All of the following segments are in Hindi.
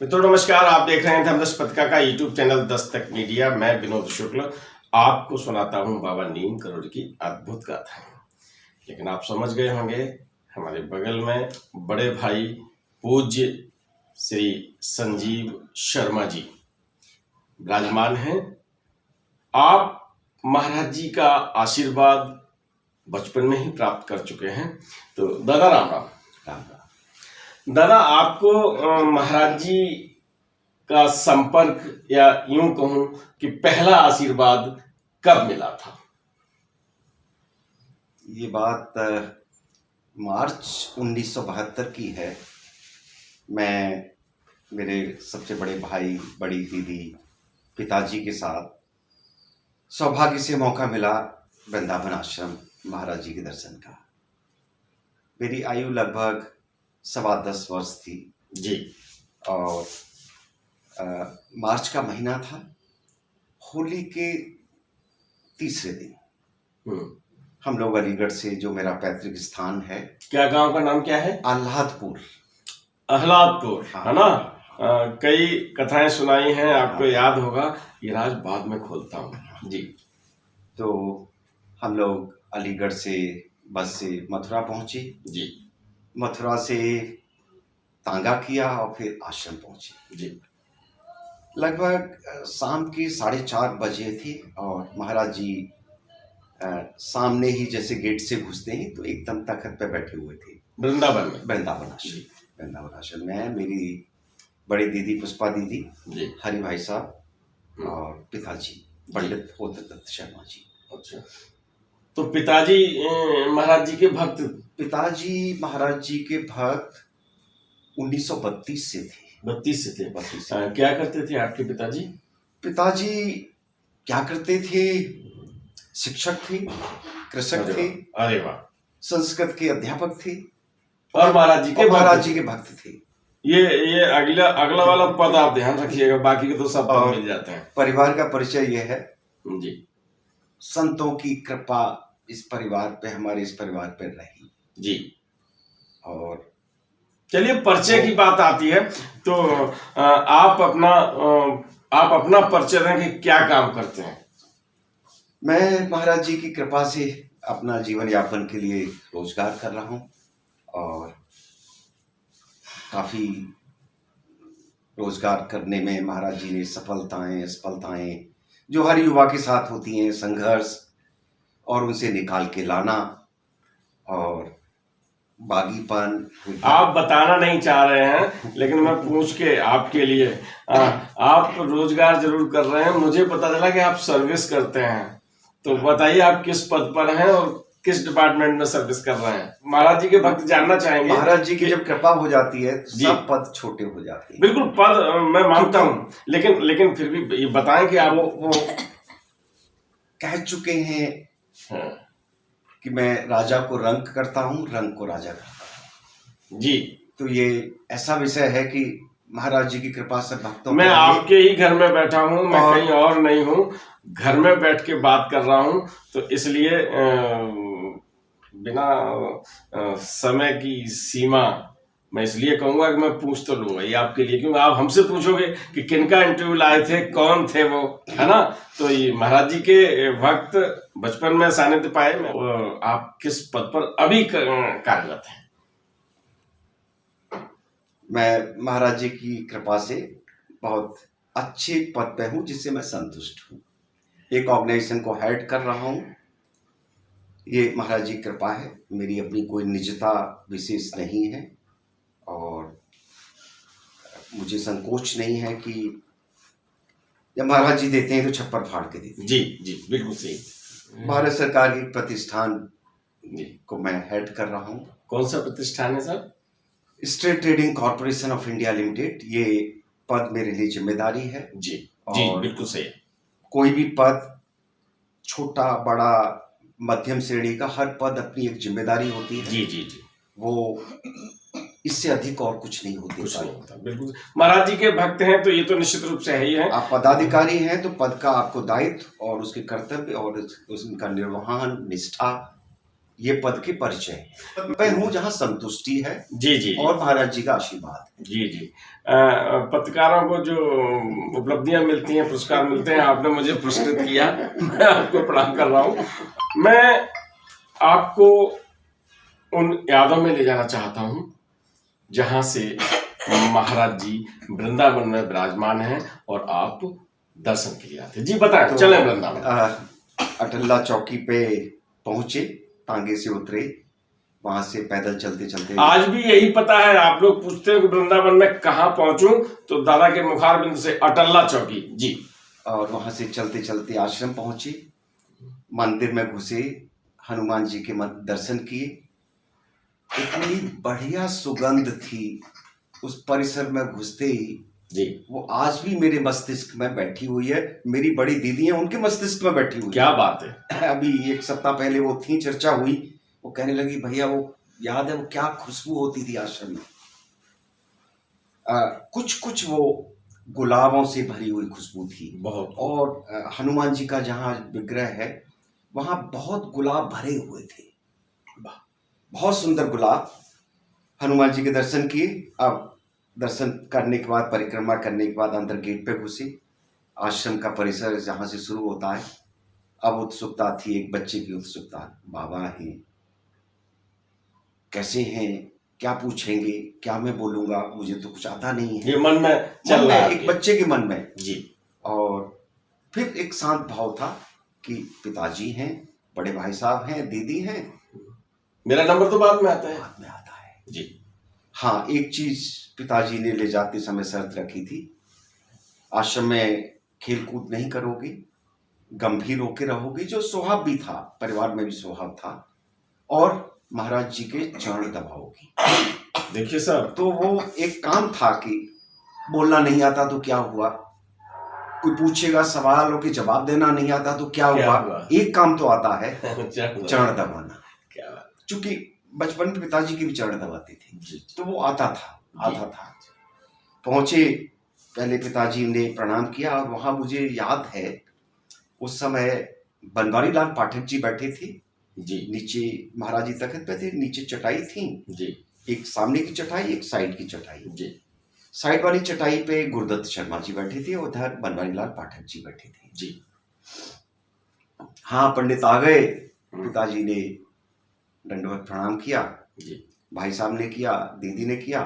मित्रों नमस्कार। आप देख रहे हैं धर्मदर्श पत्रिका का यूट्यूब चैनल दस्तक मीडिया। मैं विनोद शुक्ल आपको सुनाता हूं बाबा नीम करोड़ की अद्भुत गाथा। लेकिन आप समझ गए होंगे, हमारे बगल में बड़े भाई पूज्य श्री संजीव शर्मा जी विराजमान हैं। आप महाराज जी का आशीर्वाद बचपन में ही प्राप्त कर चुके हैं। तो दादा राम राम। राम राम। दादा, आपको महाराज जी का संपर्क या यूं कहूं कि पहला आशीर्वाद कब मिला था? ये बात मार्च 1972 की है। मैं मेरे सबसे बड़े भाई, बड़ी दीदी, पिताजी के साथ सौभाग्य से मौका मिला वृंदावन आश्रम महाराज जी के दर्शन का। मेरी आयु लगभग 10.25 वर्ष थी जी। और मार्च का महीना था। होली के तीसरे दिन हम लोग अलीगढ़ से, जो मेरा पैतृक स्थान है, क्या गांव का नाम क्या है? आह्लादपुर। आह्लादपुर, हाँ, है ना? कई कथाएं सुनाई हैं, आपको याद होगा। ये राज बाद में खोलता हूँ जी। तो हम लोग अलीगढ़ से बस से मथुरा पहुंचे जी। मथुरा से तांगा किया और फिर आश्रम पहुंचे जी। लगभग शाम के 4:30 बजे थे और महाराज जी सामने ही जैसे गेट से घुसते हैं तो एकदम तख्त पे बैठे हुए थे। वृंदावन में? वृंदावन आश्रम में मेरी बड़ी दीदी पुष्पा दीदी, हरि भाई साहब और पिताजी पंडित होतदत्त शर्मा जी। अच्छा, तो पिताजी महाराज जी के भक्त? पिताजी महाराज जी के भक्त 1932 से थे। 32 से थे? 32 से। क्या करते थे आपके पिताजी? पिताजी क्या करते थे? शिक्षक थे, कृषक थे। अरे वाह। संस्कृत के अध्यापक थे और महाराज जी के भक्त थे। ये अगला वाला पद आप ध्यान रखिएगा, बाकी के तो सब पद मिल जाते हैं। परिवार का परिचय ये है जी। संतों की कृपा इस परिवार पे, हमारे इस परिवार पे रही जी। और चलिए, परिचय की बात आती है तो आप अपना परिचय दें कि क्या काम करते हैं। मैं महाराज जी की कृपा से अपना जीवन यापन के लिए रोजगार कर रहा हूँ और काफी रोजगार करने में महाराज जी ने सफलताएं असफलताएं जो हर युवा के साथ होती हैं, संघर्ष और उनसे निकाल के लाना और बागीपन। आप बताना नहीं चाह रहे हैं, लेकिन मैं पूछ के आपके लिए आप रोजगार जरूर कर रहे हैं। मुझे पता चला कि आप सर्विस करते हैं, तो बताइए आप किस पद पर हैं और किस डिपार्टमेंट में सर्विस कर रहे हैं। महाराज जी के भक्त जानना चाहेंगे। महाराज जी की जब कृपा हो जाती है तो सब पद छोटे हो जाते हैं। बिल्कुल, पद मैं मानता हूँ, लेकिन फिर भी ये बताएं कि आप वो कह चुके हैं कि मैं राजा को रंक करता हूँ, रंक को राजा करता हूँ जी। तो ये ऐसा विषय है कि महाराज जी की कृपा से भक्तों, मैं आपके ही घर में बैठा हूँ, मैं कहीं और नहीं हूँ, घर में बैठ के बात कर रहा हूँ। तो इसलिए बिना समय की सीमा मैं इसलिए कहूंगा कि मैं पूछ तो लूंगा ये आपके लिए, क्योंकि आप हमसे पूछोगे कि किनका इंटरव्यू लाए थे, कौन थे वो, है ना? तो ये महाराज जी के भक्त बचपन में सानिध्य पाए। आप किस पद पर अभी कार्यरत हैं? मैं महाराज जी की कृपा से बहुत अच्छे पद पे हूँ, जिससे मैं संतुष्ट हूँ। एक ऑर्गेनाइजेशन को हेड कर रहा हूँ, ये महाराज जी की कृपा है। मेरी अपनी कोई निजता विशेष नहीं है और मुझे संकोच नहीं है कि जब महाराज जी देते हैं तो छप्पर फाड़ के देते हैं। जी जी, बिल्कुल सही। भारत सरकार के प्रतिष्ठान को मैं हेड कर रहा हूँ। कौन सा प्रतिष्ठान है sir? State trading corporation of India limited. ये पद मेरे लिए जिम्मेदारी है जी जी, बिल्कुल सही। कोई भी पद, छोटा बड़ा मध्यम श्रेणी का, हर पद अपनी एक जिम्मेदारी होती है। जी जी जी। वो इससे अधिक और कुछ नहीं होता। बिल्कुल, महाराज जी के भक्त हैं तो ये तो निश्चित रूप से है ही है। आप पदाधिकारी हैं तो पद का आपको दायित्व और उसके कर्तव्य और उसका निर्वहन, निष्ठा ये पद के परिचय मैं हूँ जहाँ संतुष्टि है जी जी और महाराज जी का आशीर्वाद। जी जी। पत्रकारों को जो उपलब्धियां मिलती हैं, पुरस्कार मिलते हैं, आपने मुझे पुरस्कृत किया, मैं आपको प्रणाम कर रहा हूँ। मैं आपको उन यादों में ले जाना चाहता हूँ जहाँ से महाराज जी वृंदावन में विराजमान हैं और आप दर्शन के लिए आते। जी बताएं, तो चलें वृंदावन। अटल्ला चौकी पे पहुंचे, तांगे से उतरे, वहां से पैदल चलते चलते आज भी यही पता है। आप लोग पूछते हो कि वृंदावन में कहाँ पहुंचूं, तो दादा के मुखार बिंद से अटल्ला चौकी जी। और वहां से चलते चलते आश्रम पहुंचे, मंदिर में घुसे, हनुमान जी के दर्शन किए। इतनी बढ़िया सुगंध थी उस परिसर में घुसते ही जी। वो आज भी मेरे मस्तिष्क में बैठी हुई है। मेरी बड़ी दीदी है, उनके मस्तिष्क में बैठी हुई क्या बात है। अभी 1 सप्ताह पहले वो थी, चर्चा हुई, वो कहने लगी भैया वो याद है वो क्या खुशबू होती थी आश्रम में। कुछ कुछ वो गुलाबों से भरी हुई खुशबू थी बहुत। और हनुमान जी का जहाँ विग्रह है वहाँ बहुत गुलाब भरे हुए थे, बहुत सुंदर गुलाब। हनुमान जी के दर्शन किए। अब दर्शन करने के बाद, परिक्रमा करने के बाद अंदर गेट पे घुसे। आश्रम का परिसर जहाँ से शुरू होता है। अब उत्सुकता थी, एक बच्चे की उत्सुकता, बाबा हैं, कैसे हैं, क्या पूछेंगे, क्या मैं बोलूँगा, मुझे तो कुछ आता नहीं है, ये मन में चल रहा है एक बच्चे के मन में जी। और फिर एक शांत भाव था कि पिताजी हैं, बड़े भाई साहब हैं, दीदी हैं, मेरा नंबर तो बाद में आता है। बाद में आता है जी। हाँ, एक चीज पिताजी ने ले जाते समय शर्त रखी थी, आश्रम में खेल कूद नहीं करोगे, गंभीर होकर रहोगे, जो स्वभाव भी था, परिवार में भी स्वभाव था, और महाराज जी के चरण दबाओगी। देखिए सर, तो वो एक काम था कि बोलना नहीं आता तो क्या हुआ, कोई पूछेगा सवालों के जवाब देना नहीं आता तो क्या हुआ? एक काम तो आता है, चरण दबाना। क्या बात। चूंकि बचपन में पिताजी के भी चरण दबाते थे तो वो आता था। पहुंचे, पहले पिताजी ने प्रणाम किया और वहां मुझे याद है उस समय बनवारी लाल पाठक जी बैठे थे जी। नीचे महाराज जी तख्त पे थे, नीचे चटाई थी जी। एक सामने की चटाई, एक साइड की चटाई जी। साइड वाली चटाई पे गुरुदत्त शर्मा जी बैठे थे, उधर बनवारी लाल पाठक जी बैठे थे जी। हाँ, पंडित आ गए। पिताजी ने दंडवत प्रणाम किया जी। भाई साहब ने किया, दीदी ने किया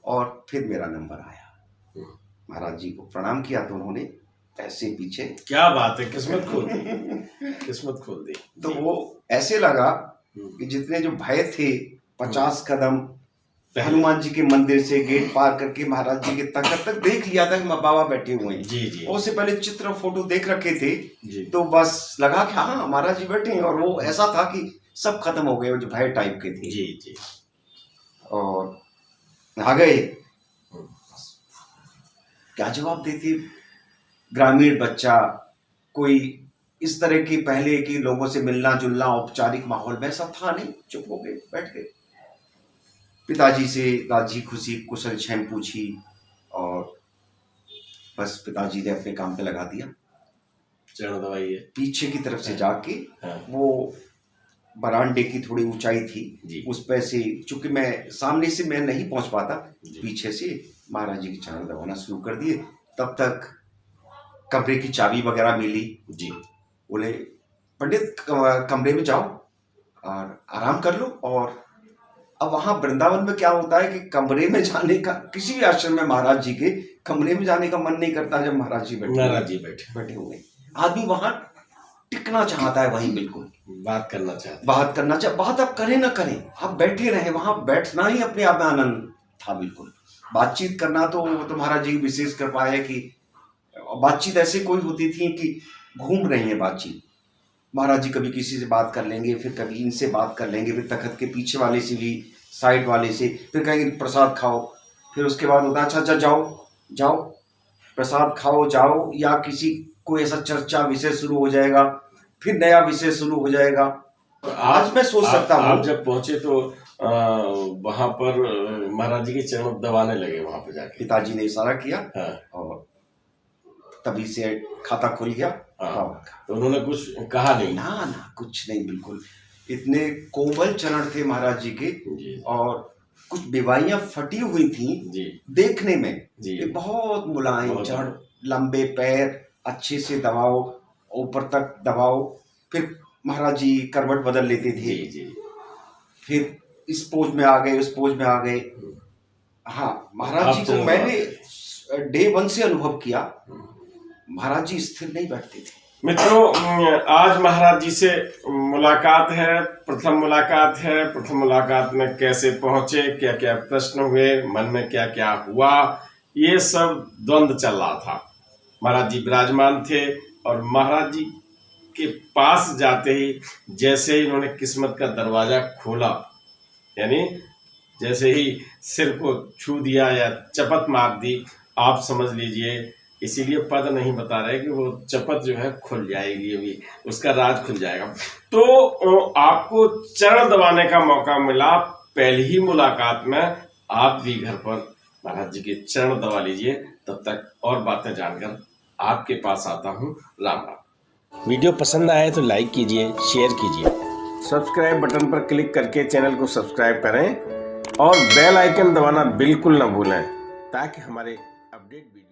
और फिर मेरा नंबर आया। महाराज जी को प्रणाम किया तो उन्होंने ऐसे पीछे, क्या बात है, किस्मत खोल दी, किस्मत खोल दी। तो वो ऐसे लगा कि जितने जो भय थे 50 कदम हनुमान जी के मंदिर से गेट पार करके महाराज जी के तख्त तक देख लिया था कि बाबा बैठे हुए हैं जी जी। उससे पहले चित्र फोटो देख रखे थे जी। तो बस लगा कि हाँ महाराज जी बैठे हैं, और वो ऐसा था कि सब खत्म हो गए, जो भय टाइप के थे। जी जी। और आ गए, क्या जवाब देते, ग्रामीण बच्चा, कोई इस तरह की पहले की लोगों से मिलना जुलना औपचारिक माहौल में सब था नहीं, चुप हो गए, बैठ गए। पिताजी से राजी खुशी कुशल क्षेम पूछी और बस पिताजी ने अपने काम पे लगा दिया। चरण दबाइए। पीछे की तरफ से जाके हाँ। वो बरामदे की थोड़ी ऊंचाई थी जी। उस पे से, चूंकि मैं सामने से मैं नहीं पहुंच पाता, पीछे से महाराज जी की चरण दबाना शुरू कर दिए। तब तक कमरे की चाबी वगैरह मिली जी। बोले पंडित कमरे में जाओ और आराम कर लो। और अब वहां वृंदावन में क्या होता है कि कमरे में जाने का, किसी भी आश्रम में महाराज जी के कमरे में जाने का मन नहीं करता जब महाराज जी बैठे हुए। आदमी वहां टिकना चाहता है, वहीं बिल्कुल बात करना चाहता, बात आप करें ना करें, आप बैठे रहे, वहां बैठना ही अपने आप में आनंद था। बिल्कुल बातचीत करना तो महाराज जी की विशेष कृपा है कि बातचीत ऐसे कोई होती थी कि घूम रही है बातचीत। महाराज जी कभी किसी से बात कर लेंगे, फिर कभी इनसे बात कर लेंगे, फिर तख्त के पीछे वाले से भी, साइड वाले से, फिर कहेंगे प्रसाद खाओ, फिर उसके बाद होता है अच्छा जाओ प्रसाद खाओ जाओ, या किसी कोई ऐसा चर्चा विषय शुरू हो जाएगा, फिर नया विषय शुरू हो जाएगा। आज मैं सोच सकता हूँ, आप जब पहुंचे तो वहां पर महाराज जी के चरण दबाने लगे, वहां पर जाके पिताजी ने इशारा किया। हाँ। और तभी से खाता खुल गया। हाँ। तो उन्होंने कुछ कहा नहीं? ना कुछ नहीं, बिल्कुल इतने कोमल चरण थे महाराज जी के, जी और कुछ बीमारियां फटी हुई थी जी देखने में। जी ये बहुत मुलायम बहुत चढ़, लंबे पैर, अच्छे से दबाओ, ऊपर तक दबाओ। फिर महाराज जी करवट बदल लेते थे, जी जी फिर इस पोज में आ गए, उस पोज में आ गए। हाँ, महाराज जी आप को चलो मैंने डे 1 से अनुभव किया, महाराज जी स्थिर नहीं बैठते थे। मित्रों, आज महाराज जी से मुलाकात है, प्रथम मुलाकात है। प्रथम मुलाकात में कैसे पहुंचे, क्या क्या प्रश्न हुए, मन में क्या क्या हुआ, ये सब द्वंद्व चल रहा था। महाराज जी विराजमान थे और महाराज जी के पास जाते ही जैसे ही इन्होंने किस्मत का दरवाजा खोला, यानी जैसे ही सिर को छू दिया या चपत मार दी, आप समझ लीजिए, इसीलिए पद नहीं बता रहे कि वो चपत जो है खुल जाएगी, अभी उसका राज खुल जाएगा। तो आपको चरण दबाने का मौका मिला पहली ही मुलाकात में। आप भी घर पर महाराज जी के चरण दबा लीजिए। तब तक और बातें जानकर आपके पास आता हूँ। राम राम। वीडियो पसंद आए तो लाइक कीजिए, शेयर कीजिए, सब्सक्राइब बटन पर क्लिक करके चैनल को सब्सक्राइब करें और बेल आइकन दबाना बिल्कुल ना भूलें, ताकि हमारे अपडेट वीडियो